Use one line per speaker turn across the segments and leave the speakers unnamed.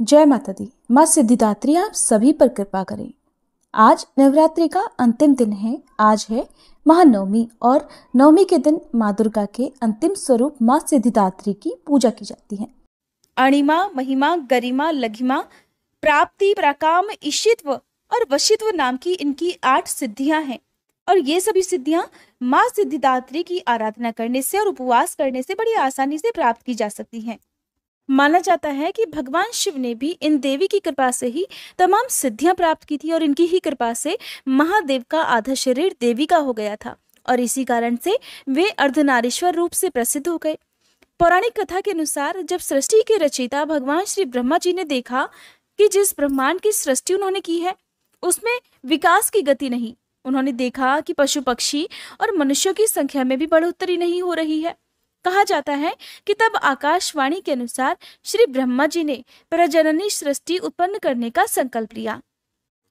जय माता दी। माँ सिद्धिदात्री आप सभी पर कृपा करें। आज नवरात्रि का अंतिम दिन है। आज है महानवमी और नवमी के दिन माँ दुर्गा के अंतिम स्वरूप माँ सिद्धिदात्री की पूजा की जाती है।
अणिमा, महिमा, गरिमा, लघिमा, प्राप्ति, प्राकाम, ईशित्व और वशित्व नाम की इनकी 8 सिद्धियां हैं और ये सभी सिद्धियां माँ सिद्धिदात्री की आराधना करने से और उपवास करने से बड़ी आसानी से प्राप्त की जा सकती हैं। माना जाता है कि भगवान शिव ने भी इन देवी की कृपा से ही तमाम सिद्धियां प्राप्त की थी और इनकी ही कृपा से महादेव का आधा शरीर देवी का हो गया था और इसी कारण से वे अर्धनारीश्वर रूप से प्रसिद्ध हो गए। पौराणिक कथा के अनुसार जब सृष्टि के रचयिता भगवान श्री ब्रह्मा जी ने देखा कि जिस ब्रह्मांड की सृष्टि उन्होंने की है उसमें विकास की गति नहीं, उन्होंने देखा कि पशु पक्षी और मनुष्यों की संख्या में भी बढ़ोतरी नहीं हो रही है। कहा जाता है कि तब आकाशवाणी के अनुसार श्री ब्रह्मा जी ने प्रजननी सृष्टि उत्पन्न करने का संकल्प लिया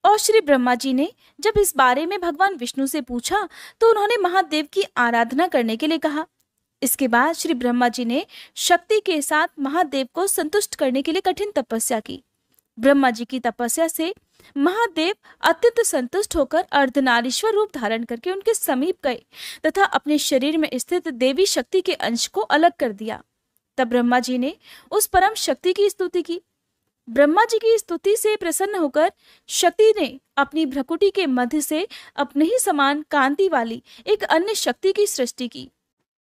और श्री ब्रह्मा जी ने जब इस बारे में भगवान विष्णु से पूछा तो उन्होंने महादेव की आराधना करने के लिए कहा। इसके बाद श्री ब्रह्मा जी ने शक्ति के साथ महादेव को संतुष्ट करने के लिए कठिन तपस्या की। ब्रह्मा जी की तपस्या से महादेव अत्यंत संतुष्ट होकर अर्धनारीश्वर रूप धारण करके उनके समीप गए तथा अपने शरीर में स्थित देवी शक्ति के अंश को अलग कर दिया। तब ब्रह्मा जी ने उस परम शक्ति की स्तुति की। ब्रह्मा जी की स्तुति से प्रसन्न होकर शक्ति ने अपनी भ्रकुटी के मध्य से अपने ही समान कांति वाली एक अन्य शक्ति की सृष्टि की।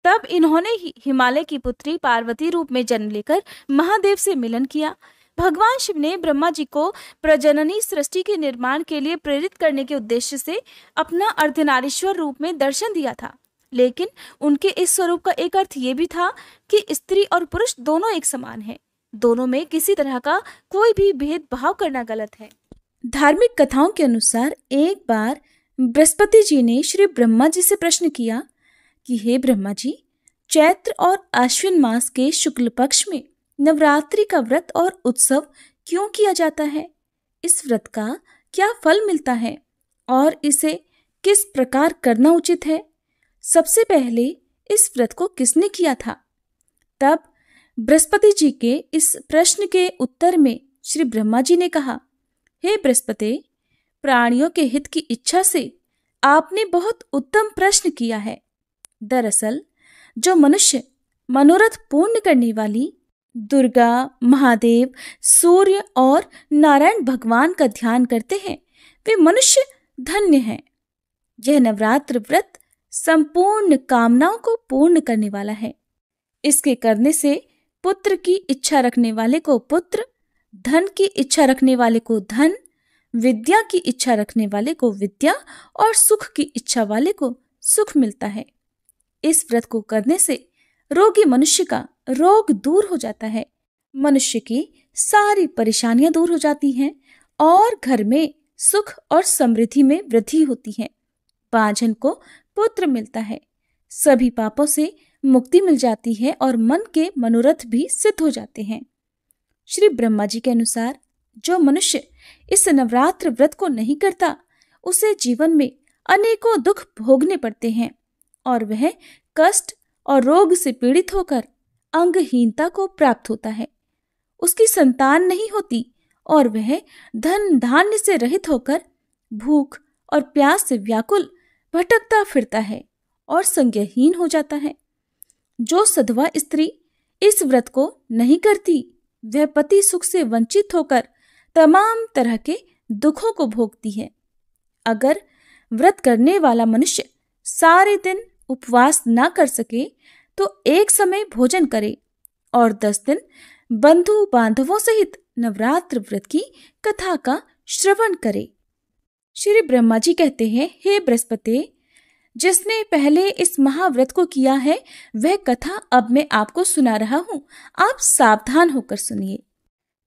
तब इन्होंने ही हिमालय की पुत्री पार्वती रूप में जन्म लेकर महादेव से मिलन किया। भगवान शिव ने ब्रह्मा जी को प्रजननी सृष्टि के निर्माण के लिए प्रेरित करने के उद्देश्य से अपना अर्धनारीश्वर रूप में दर्शन दिया था, लेकिन उनके इस स्वरूप का एक अर्थ ये भी था कि स्त्री और पुरुष दोनों एक समान हैं, दोनों में किसी तरह का कोई भी भेदभाव करना गलत है।
धार्मिक कथाओं के अनुसार एक बार बृहस्पति जी ने श्री ब्रह्मा जी से प्रश्न किया कि हे ब्रह्मा जी, चैत्र और आश्विन मास के शुक्ल पक्ष में नवरात्रि का व्रत और उत्सव क्यों किया जाता है? इस व्रत का क्या फल मिलता है और इसे किस प्रकार करना उचित है? सबसे पहले इस व्रत को किसने किया था? तब बृहस्पति जी के इस प्रश्न के उत्तर में श्री ब्रह्मा जी ने कहा, हे बृहस्पति, प्राणियों के हित की इच्छा से आपने बहुत उत्तम प्रश्न किया है। दरअसल जो मनुष्य मनोरथ पूर्ण करने वाली दुर्गा, महादेव, सूर्य और नारायण भगवान का ध्यान करते हैं वे मनुष्य धन्य हैं। यह नवरात्र व्रत संपूर्ण कामनाओं को पूर्ण करने वाला है। इसके करने से पुत्र की इच्छा रखने वाले को पुत्र, धन की इच्छा रखने वाले को धन, विद्या की इच्छा रखने वाले को विद्या और सुख की इच्छा वाले को सुख मिलता है। इस व्रत को करने से रोगी मनुष्य का रोग दूर हो जाता है, मनुष्य की सारी परेशानियां दूर हो जाती हैं और घर में सुख और समृद्धि में वृद्धि होती है। बांझन को पुत्र मिलता है, सभी पापों से मुक्ति मिल जाती है और मन के मनोरथ भी सिद्ध हो जाते हैं। श्री ब्रह्मा जी के अनुसार जो मनुष्य इस नवरात्र व्रत को नहीं करता उसे जीवन में अनेकों दुख भोगने पड़ते हैं और वह कष्ट और रोग से पीड़ित होकर अंगहीनता को प्राप्त होता है। उसकी संतान नहीं होती और वह धन धान्य से रहित होकर भूख और प्यास से व्याकुल भटकता फिरता है और संज्ञाहीन हो जाता है। जो सधवा स्त्री इस व्रत को नहीं करती वह पति सुख से वंचित होकर तमाम तरह के दुखों को भोगती है। अगर व्रत करने वाला मनुष्य सारे दिन उपवास ना कर सके तो एक समय भोजन करे और 10 दिन बंधु बांधवों सहित नवरात्र व्रत की कथा का श्रवण करे। श्री ब्रह्मा जी कहते हैं, हे बृहस्पति, जिसने पहले इस महाव्रत को किया है वह कथा अब मैं आपको सुना रहा हूं, आप सावधान होकर सुनिए।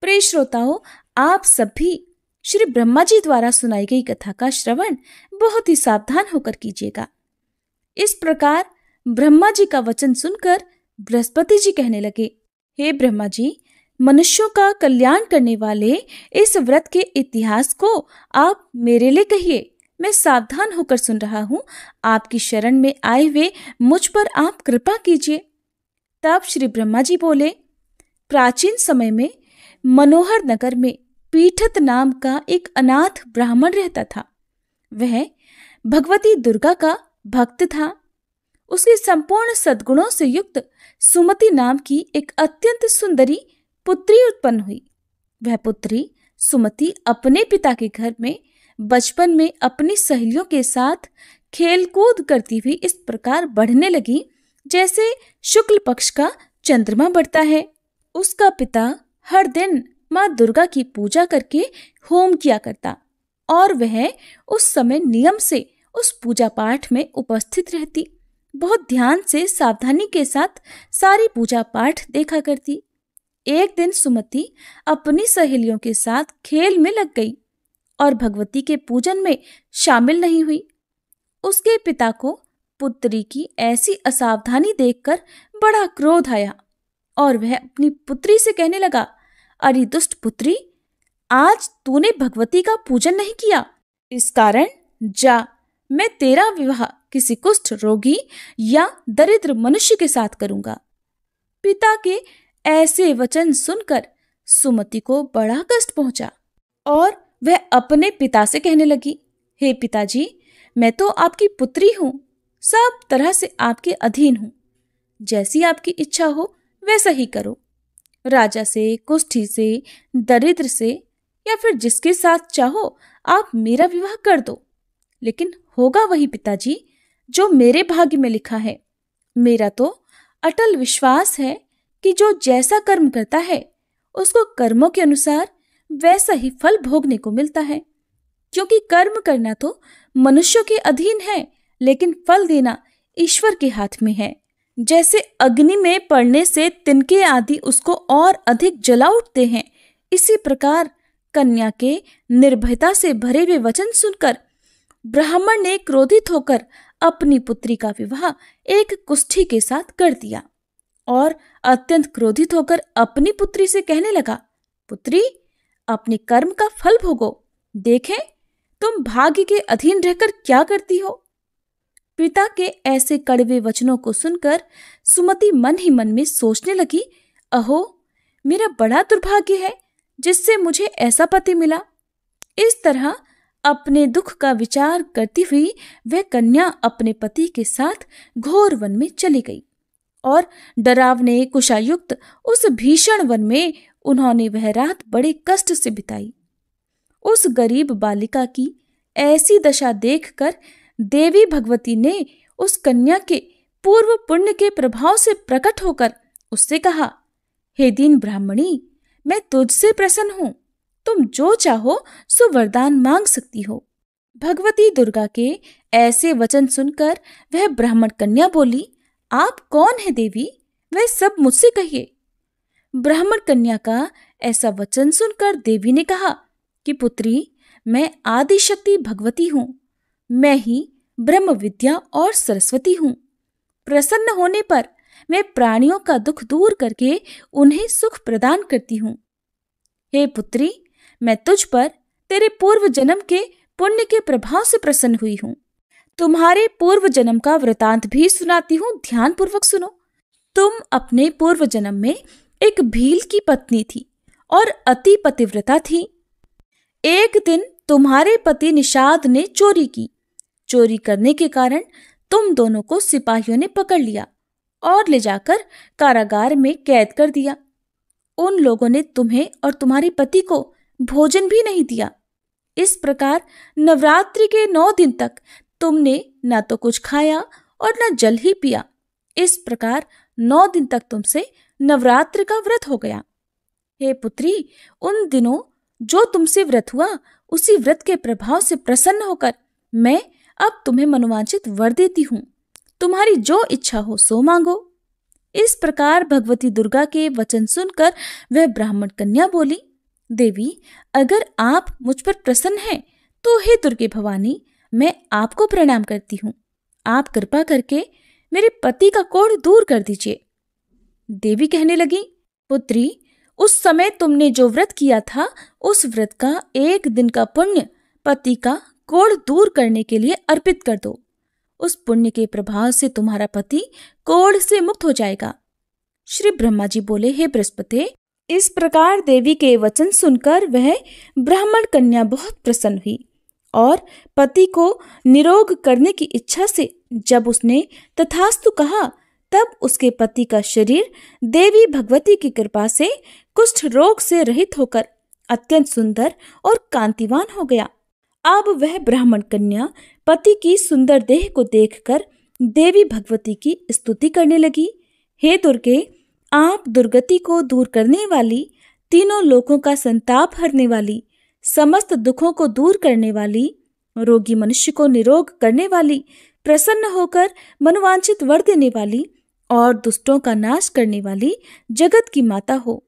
प्रिय श्रोताओं, आप सब भी श्री ब्रह्मा जी द्वारा सुनाई गई कथा का श्रवण बहुत ही सावधान होकर कीजिएगा। इस प्रकार ब्रह्मा जी का वचन सुनकर बृहस्पति जी कहने लगे, हे ब्रह्मा जी, मनुष्यों का कल्याण करने वाले इस व्रत के इतिहास को आप मेरे लिए कहिए। मैं सावधान होकर सुन रहा हूँ, आपकी शरण में आए हुए मुझ पर आप कृपा कीजिए। तब श्री ब्रह्मा जी बोले, प्राचीन समय में मनोहर नगर में पीठत नाम का एक अनाथ ब्राह्मण रहता था। वह भगवती दुर्गा का भक्त था। उसकी संपूर्ण सद्गुणों से युक्त सुमति नाम की एक अत्यंत सुंदरी पुत्री उत्पन्न हुई। वह पुत्री सुमति अपने पिता के घर में बचपन में अपनी सहेलियों के साथ खेलकूद करती हुई इस प्रकार बढ़ने लगी जैसे शुक्ल पक्ष का चंद्रमा बढ़ता है। उसका पिता हर दिन माँ दुर्गा की पूजा करके होम किया करता और वह उस समय नियम से उस पूजा पाठ में उपस्थित रहती। बहुत ध्यान से सावधानी के साथ सारी पूजा पाठ देखा करती। एक दिन सुमति अपनी सहेलियों के साथ खेल में लग गई और भगवती के पूजन में शामिल नहीं हुई। उसके पिता को पुत्री की ऐसी असावधानी देखकर बड़ा क्रोध आया और वह अपनी पुत्री से कहने लगा, अरे दुष्ट पुत्री, आज तूने भगवती का पूजन नहीं किया, इस कारण जा, मैं तेरा विवाह किसी कुष्ठ रोगी या दरिद्र मनुष्य के साथ करूंगा। पिता के ऐसे वचन सुनकर सुमति को बड़ा कष्ट पहुंचा और वह अपने पिता से कहने लगी, हे पिताजी, मैं तो आपकी पुत्री हूं, सब तरह से आपके अधीन हूं। जैसी आपकी इच्छा हो वैसा ही करो। राजा से, कुष्ठी से, दरिद्र से या फिर जिसके साथ चाहो आप मेरा विवाह कर दो, लेकिन होगा वही पिताजी जो मेरे भाग्य में लिखा है। मेरा तो अटल विश्वास है कि जो जैसा कर्म करता है उसको कर्मों के अनुसार वैसा ही फल भोगने को मिलता है। क्योंकि कर्म करना तो मनुष्यों के अधीन है, लेकिन फल देना ईश्वर के हाथ में है। जैसे अग्नि में पड़ने से तिनके आदि उसको और अधिक जला उठते हैं, इसी प्रकार कन्या के निर्भयता से भरे हुए वचन सुनकर ब्राह्मण ने क्रोधित होकर अपनी पुत्री का विवाह एक कुष्ठी के साथ कर दिया और अत्यंत क्रोधित होकर अपनी पुत्री से कहने लगा, पुत्री, अपने कर्म का फल भोगो, देखें तुम भाग्य के अधीन रहकर क्या करती हो। पिता के ऐसे कड़वे वचनों को सुनकर सुमति मन ही मन में सोचने लगी, अहो, मेरा बड़ा दुर्भाग्य है जिससे मुझे ऐसा पति मिला। इस तरह अपने दुख का विचार करती हुई वह कन्या अपने पति के साथ घोर वन में चली गई और डरावने कुशायुक्त उस भीषण वन में उन्होंने वह रात बड़े कष्ट से बिताई। उस गरीब बालिका की ऐसी दशा देखकर देवी भगवती ने उस कन्या के पूर्व पुण्य के प्रभाव से प्रकट होकर उससे कहा, हे दीन ब्राह्मणी, मैं तुझसे प्रसन्न हूं, तुम जो चाहो सो वरदान मांग सकती हो। भगवती दुर्गा के ऐसे वचन सुनकर वह ब्राह्मण कन्या बोली, आप कौन है देवी, वह सब मुझसे कहिए। ब्राह्मण कन्या का ऐसा वचन सुनकर देवी ने कहा कि पुत्री, मैं आदि शक्ति भगवती हूं, मैं ही ब्रह्म विद्या और सरस्वती हूं। प्रसन्न होने पर मैं प्राणियों का दुख दूर करके उन्हें सुख प्रदान करती हूं। हे पुत्री, मैं तुझ पर तेरे पूर्व जन्म के पुण्य के प्रभाव से प्रसन्न हुई हूं। तुम्हारे पूर्व जन्म का वृतांत भी सुनाती हूं, ध्यान पूर्वक सुनो। तुम अपने पूर्व जन्म में एक भील की पत्नी थी और अति पतिव्रता थी। एक दिन तुम्हारे पति निषाद ने चोरी की। चोरी करने के कारण तुम दोनों को सिपाहियों ने पकड़ लिया और ले जाकर कारागार में कैद कर दिया। उन लोगों ने तुम्हें और तुम्हारे पति को भोजन भी नहीं दिया। इस प्रकार नवरात्रि के 9 दिन तक तुमने न तो कुछ खाया और न जल ही पिया। इस प्रकार 9 दिन तक तुमसे नवरात्र का व्रत हो गया। हे पुत्री, उन दिनों जो तुमसे व्रत हुआ, उसी व्रत के प्रभाव से प्रसन्न होकर मैं अब तुम्हें मनोवांछित वर देती हूँ। तुम्हारी जो इच्छा हो सो मांगो। इस प्रकार भगवती दुर्गा के वचन सुनकर वह ब्राह्मण कन्या बोली, देवी, अगर आप मुझ पर प्रसन्न हैं तो हे दुर्गे भवानी, मैं आपको प्रणाम करती हूँ। आप कृपा करके मेरे पति का कोढ़ दूर कर दीजिए। देवी कहने लगी, पुत्री, उस समय तुमने जो व्रत किया था, उस व्रत का 1 दिन का पुण्य पति का कोढ़ दूर करने के लिए अर्पित कर दो। उस पुण्य के प्रभाव से तुम्हारा पति कोढ़ से मुक्त हो जाएगा। श्री ब्रह्मा जी बोले, हे बृहस्पति, इस प्रकार देवी के वचन सुनकर वह ब्राह्मण कन्या बहुत प्रसन्न हुई और पति को निरोग करने की इच्छा से जब उसने तथास्तु कहा, तब उसके पति का शरीर देवी भगवती की कृपा से कुष्ठ रोग से रहित होकर अत्यंत सुंदर और कांतिवान हो गया। अब वह ब्राह्मण कन्या पति की सुंदर देह को देखकर देवी भगवती की स्तुति करने लगी। हे दुर्गे, आप दुर्गति को दूर करने वाली, तीनों लोकों का संताप हरने वाली, समस्त दुखों को दूर करने वाली, रोगी मनुष्य को निरोग करने वाली, प्रसन्न होकर मनोवांछित वर देने वाली और दुष्टों का नाश करने वाली जगत की माता हो।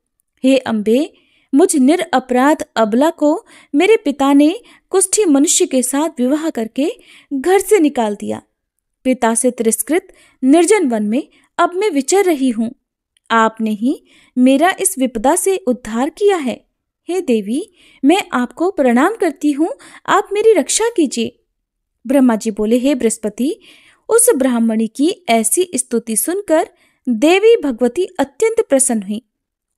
हे अम्बे, मुझ निरपराध अबला को मेरे पिता ने कुष्ठी मनुष्य के साथ विवाह करके घर से निकाल दिया। पिता से तिरस्कृत निर्जन वन में अब मैं विचर रही हूँ। आपने ही मेरा इस विपदा से उद्धार किया है। हे देवी, मैं आपको प्रणाम करती हूँ, आप मेरी रक्षा कीजिए। ब्रह्मा जी बोले, हे बृहस्पति, उस ब्राह्मणी की ऐसी स्तुति सुनकर देवी भगवती अत्यंत प्रसन्न हुई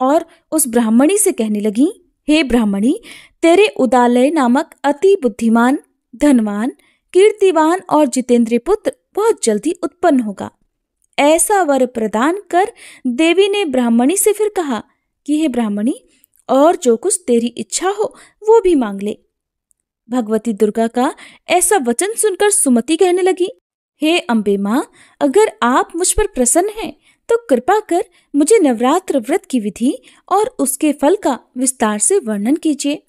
और उस ब्राह्मणी से कहने लगी, हे ब्राह्मणी, तेरे उदालय नामक अति बुद्धिमान, धनवान, कीर्तिवान और जितेंद्रिय पुत्र बहुत जल्दी उत्पन्न होगा। ऐसा वर प्रदान कर देवी ने ब्राह्मणी से फिर कहा कि हे ब्राह्मणी, और जो कुछ तेरी इच्छा हो वो भी मांग ले। भगवती दुर्गा का ऐसा वचन सुनकर सुमति कहने लगी, हे अम्बे माँ, अगर आप मुझ पर प्रसन्न हैं तो कृपा कर मुझे नवरात्र व्रत की विधि और उसके फल का विस्तार से वर्णन कीजिए।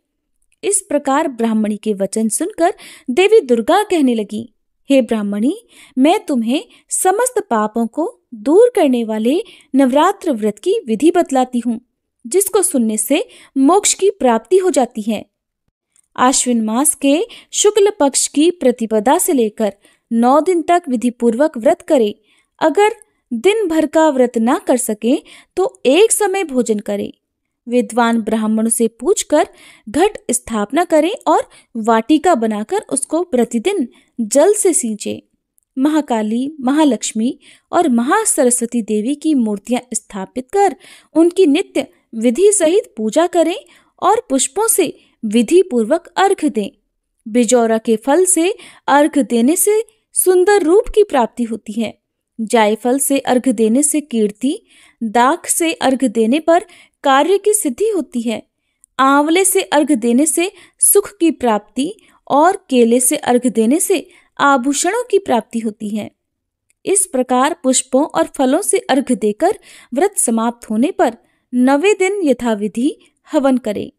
इस प्रकार ब्राह्मणी के वचन सुनकर देवी दुर्गा कहने लगी, हे ब्राह्मणी, मैं तुम्हें समस्त पापों को दूर करने वाले नवरात्र व्रत की विधि बतलाती हूँ, जिसको सुनने से मोक्ष की प्राप्ति हो जाती है। आश्विन मास के शुक्ल पक्ष की प्रतिपदा से लेकर 9 दिन तक विधि पूर्वक व्रत करे। अगर दिन भर का व्रत ना कर सके तो एक समय भोजन करे। विद्वान ब्राह्मणों से पूछकर घट स्थापना करे और वाटिका बनाकर उसको प्रतिदिन जल से सींचे। महाकाली, महालक्ष्मी और महासरस्वती देवी की मूर्तियां स्थापित कर उनकी नित्य विधि सहित पूजा करें और पुष्पों से विधि पूर्वक अर्घ दें। बिजौरा के फल से अर्घ देने से सुंदर रूप की प्राप्ति होती है। जायफल से अर्घ देने से कीर्ति, दाख से अर्घ देने पर कार्य की सिद्धि होती है। आंवले से अर्घ देने से सुख की प्राप्ति और केले से अर्घ देने से आभूषणों की प्राप्ति होती है। इस प्रकार पुष्पों और फलों से अर्घ देकर व्रत समाप्त होने पर 9वें दिन यथाविधि हवन करें।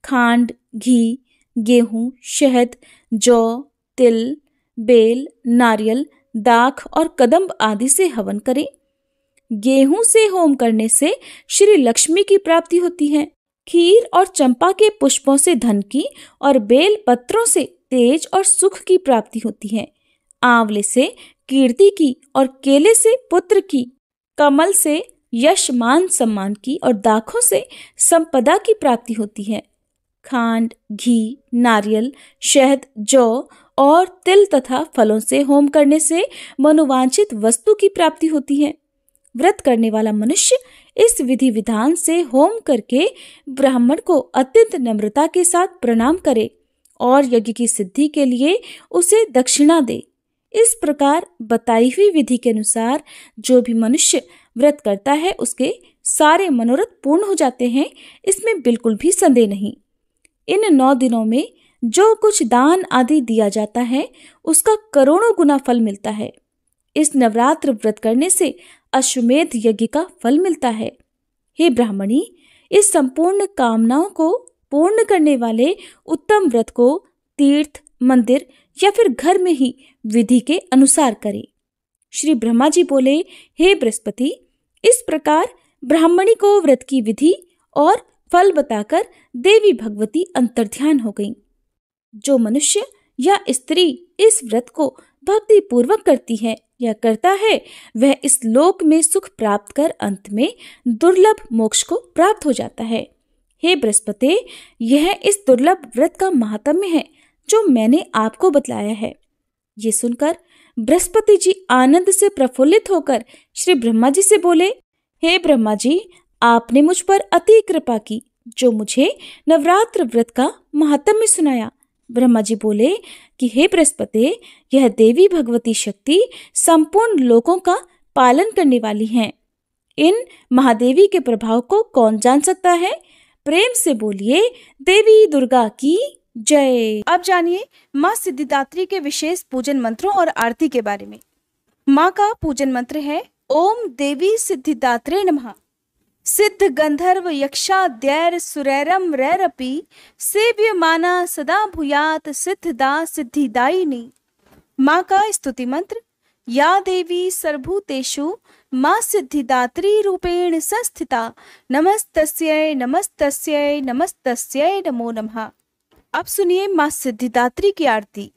खांड, घी, गेहूं, शहद, जौ, तिल, बेल, नारियल, दाख और कदम्ब आदि से हवन करें। गेहूं से होम करने से श्री लक्ष्मी की प्राप्ति होती है। खीर और चंपा के पुष्पों से धन की और बेल पत्रों से तेज और सुख की प्राप्ति होती है। आंवले से कीर्ति की और केले से पुत्र की, कमल से यश मान सम्मान की और दाखों से संपदा की प्राप्ति होती है। खांड, घी, नारियल, शहद, जौ और तिल तथा फलों से होम करने से मनोवांछित वस्तु की प्राप्ति होती है। व्रत करने वाला मनुष्य इस विधि विधान से होम करके ब्राह्मण को अत्यंत नम्रता के साथ प्रणाम करे और यज्ञ की सिद्धि के लिए उसे दक्षिणा दे। इस प्रकार बताई हुई विधि के अनुसार जो भी मनुष्य व्रत करता है उसके सारे मनोरथ पूर्ण हो जाते हैं, इसमें बिल्कुल भी संदेह नहीं। इन 9 दिनों में जो कुछ दान आदि दिया जाता है उसका करोड़ों गुना फल मिलता है। इस नवरात्र व्रत करने से अश्वमेध यज्ञ का फल मिलता है। हे ब्राह्मणी, इस संपूर्ण कामनाओं को पूर्ण करने वाले उत्तम व्रत को तीर्थ, मंदिर या फिर घर में ही विधि के अनुसार करें। श्री ब्रह्मा जी बोले, हे बृहस्पति, इस प्रकार ब्राह्मणी को व्रत की विधि और फल बताकर देवी भगवती अंतर्ध्यान हो गईं। जो मनुष्य या स्त्री इस व्रत को भक्ति पूर्वक करती है या करता है, वह इस लोक में सुख प्राप्त कर अंत में दुर्लभ मोक्ष को प्राप्त हो जाता है। हे बृहस्पति, यह इस दुर्लभ व्रत का महात्म्य है जो मैंने आपको बतलाया है। ये सुनकर बृहस्पति जी आनंद से प्रफुल्लित होकर श्री ब्रह्मा जी से बोले, हे ब्रह्मा जी, आपने मुझ पर अति कृपा की, जो मुझे नवरात्र व्रत का महात्म्य सुनाया। ब्रह्मा जी बोले कि हे बृहस्पति, यह देवी भगवती शक्ति संपूर्ण लोकों का पालन करने वाली हैं। इन महादेवी के प्रभाव को कौन जान सकता है? प्रेम से बोलिए देवी दुर्गा की जय।
अब जानिए माँ सिद्धिदात्री के विशेष पूजन मंत्रों और आरती के बारे में। माँ का पूजन मंत्र है ओम देवी सिद्धिदात्रे नमः। सिद्ध गंधर्व यक्षाद्यैर सुरैरम रैरपि सेव्यमाना सदा भूयात सिद्धिदा सिद्धिदायिनी। माँ का स्तुति मंत्र या देवी सर्वभूतेषु माँ सिद्धिदात्री रूपेण संस्थिता नमस्तस्यै नमस्तस्यै नमस्तस्यै नमो नमः। अब सुनिए माँ सिद्धिदात्री की आरती।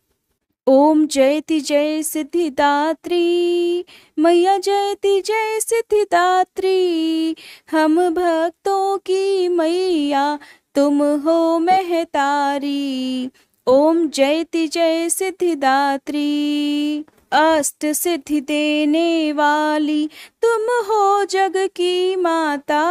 ओम जयति जय सिद्धिदात्री, मैया जयति जय सिद्धिदात्री। हम भक्तों की मैया तुम हो महतारी। ओम जयति जय सिद्धिदात्री, अष्ट सिद्धि देने वाली तुम हो जग की माता।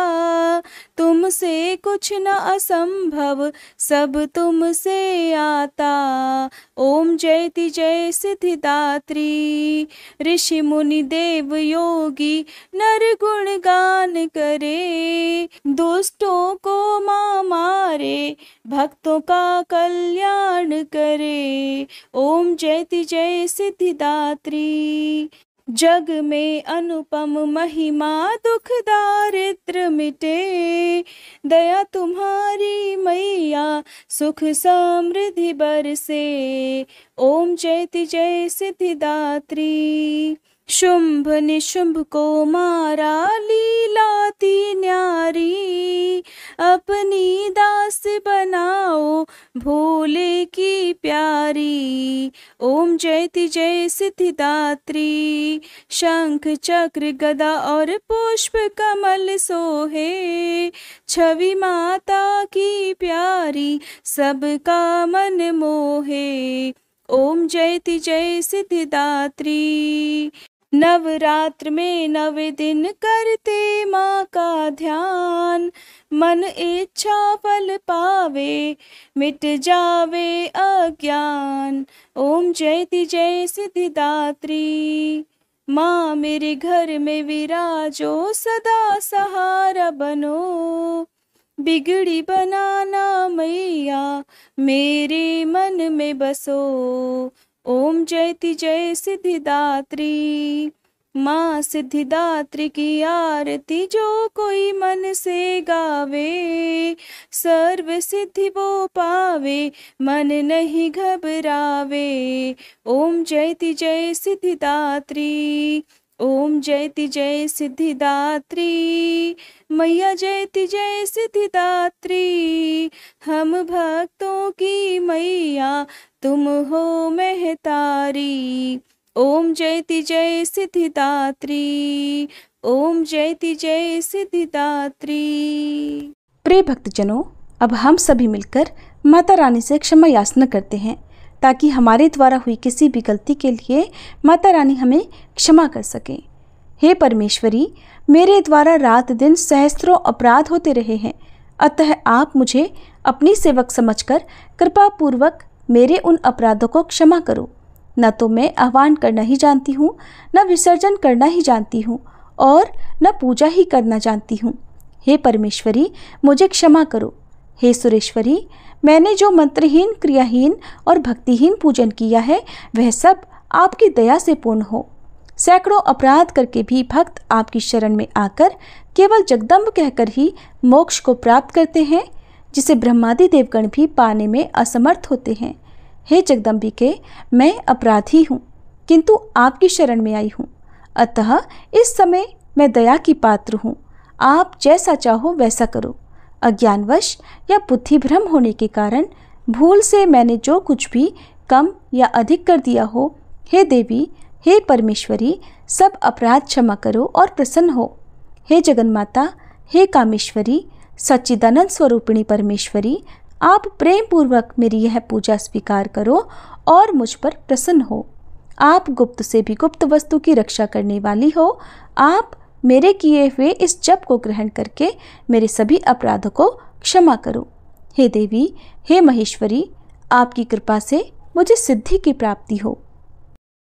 तुमसे कुछ न असंभव, सब तुमसे आता। ओम जयति जय सिद्धिदात्री, ऋषि मुनि देव योगी नर गुण गान करे। दुष्टों को माँ मारे, भक्तों का कल्याण करे। ओम जयति जय सिद्धिदात्री, जग में अनुपम महिमा दुख दारिद्र मिटे। दया तुम्हारी मैया सुख समृद्धि बरसे। ओम जयति जय सिद्धिदात्री, शुंभ निशुंभ को मारा लीलाती न्यारी। अपनी दास बनाओ भोले की प्यारी। ओम जयति जय सिद्धिदात्री, शंख चक्र गदा और पुष्प कमल सोहे। छवि माता की प्यारी सबका मन मोहे। ओम जयति जय सिद्धिदात्री, नवरात्र में 9 दिन करते माँ का ध्यान। मन इच्छा फल पावे, मिट जावे अज्ञान। ओम जयति जय सिद्धिदात्री, माँ मेरे घर में विराजो सदा सहारा बनो। बिगड़ी बनाना मैया मेरे मन में बसो। ओम जयति जय सिद्धिदात्री, माँ सिद्धिदात्री की आरती जो कोई मन से गावे। सर्व सिद्धि वो पावे, मन नहीं घबरावे। ओम जयति जय सिद्धिदात्री, ओम जयति जय सिद्धिदात्री, मैया जयति जय सिद्धिदात्री। हम भक्तों की मैया तुम हो महतारी। ओम जयति जय सिद्धिदात्री, ओम जयति जय सिद्धिदात्री। प्रिय भक्तजनों, अब हम सभी मिलकर माता रानी से क्षमा याचना करते हैं, ताकि हमारे द्वारा हुई किसी भी गलती के लिए माता रानी हमें क्षमा कर सके। हे परमेश्वरी, मेरे द्वारा रात दिन सहस्त्रों अपराध होते रहे हैं, अतः आप मुझे अपनी सेवक समझकर कृपा पूर्वक मेरे उन अपराधों को क्षमा करो। न तो मैं आह्वान करना ही जानती हूँ, न विसर्जन करना ही जानती हूँ, और न पूजा ही करना जानती हूँ। हे परमेश्वरी, मुझे क्षमा करो। हे सुरेश्वरी, मैंने जो मंत्रहीन, क्रियाहीन और भक्तिहीन पूजन किया है, वह सब आपकी दया से पूर्ण हो। सैकड़ों अपराध करके भी भक्त आपकी शरण में आकर केवल जगदम्ब कहकर ही मोक्ष को प्राप्त करते हैं, जिसे ब्रह्मादि देवगण भी पाने में असमर्थ होते हैं। हे जगदम्बिके, मैं अपराधी हूँ, किंतु आपकी शरण में आई हूँ, अतः इस समय मैं दया की पात्र हूँ। आप जैसा चाहो वैसा करो। अज्ञानवश या बुद्धि भ्रम होने के कारण भूल से मैंने जो कुछ भी कम या अधिक कर दिया हो, हे देवी, हे परमेश्वरी, सब अपराध क्षमा करो और प्रसन्न हो। हे जगन्माता, हे कामेश्वरी, सच्चिदानंद स्वरूपिणी परमेश्वरी, आप प्रेम पूर्वक मेरी यह पूजा स्वीकार करो और मुझ पर प्रसन्न हो। आप गुप्त से भी गुप्त वस्तु की रक्षा करने वाली हो। आप
मेरे किए हुए इस जप को ग्रहण करके मेरे सभी अपराधों को क्षमा करो। हे देवी, हे महेश्वरी, आपकी कृपा से मुझे सिद्धि की प्राप्ति हो।